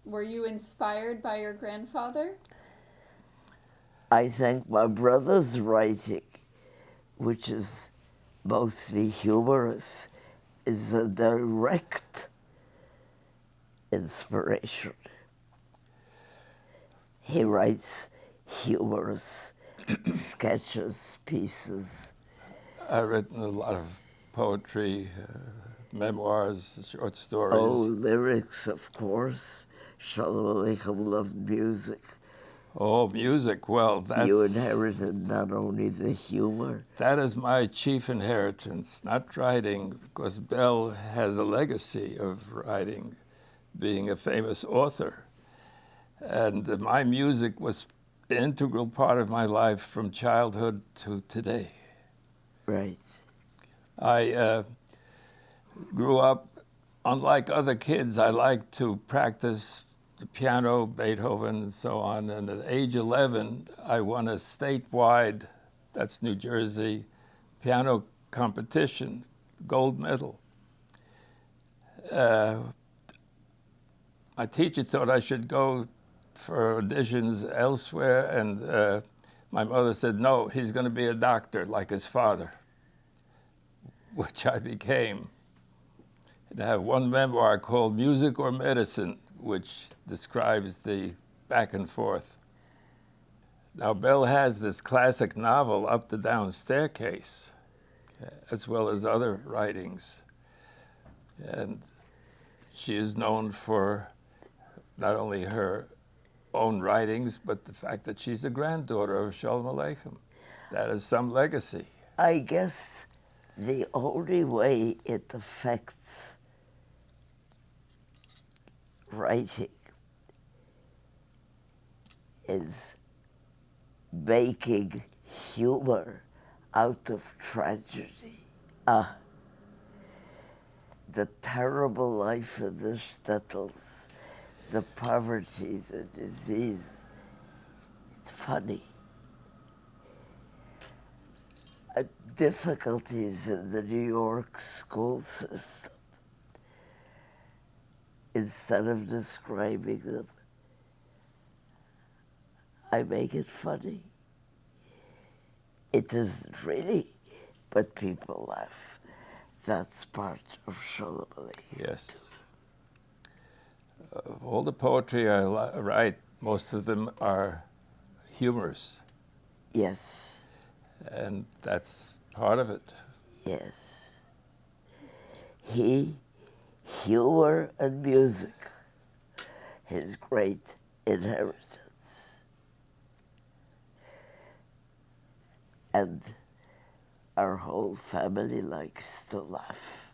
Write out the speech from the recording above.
Were you inspired by your grandfather? I think my brother's writing, which is mostly humorous, is a direct inspiration. He writes humorous sketches, pieces. I've written a lot of poetry, memoirs, short stories. Oh, lyrics, of course. Sholem Aleichem loved music. Oh, music. Well, You inherited not only the humor. that is my chief inheritance, not writing, because Bel has a legacy of writing, being a famous author. And my music was an integral part of my life from childhood to today. Right. I grew up, unlike other kids, I liked to practice the piano, Beethoven, and so on. And at age 11, I won a statewide, that's New Jersey, piano competition, gold medal. My teacher thought I should go for auditions elsewhere, and my mother said, no, he's going to be a doctor like his father, which I became. And I have one memoir called Music or Medicine, which describes the back and forth. Now, Bel has this classic novel, Up the Down Staircase, as well as other writings. And she is known for not only her own writings, but the fact that she's a granddaughter of Sholem Aleichem. That is some legacy. I guess the only way it affects writing is making humor out of tragedy. The terrible life of the shtetls, the poverty, the disease. It's funny. Difficulties in the New York school system. Instead of describing them, I make it funny. It isn't really, but people laugh. That's part of Sholem Aleichem. Yes. All the poetry I write, most of them are humorous, Yes, and that's part of it. yes. Humor and music, his great inheritance. And our whole family likes to laugh.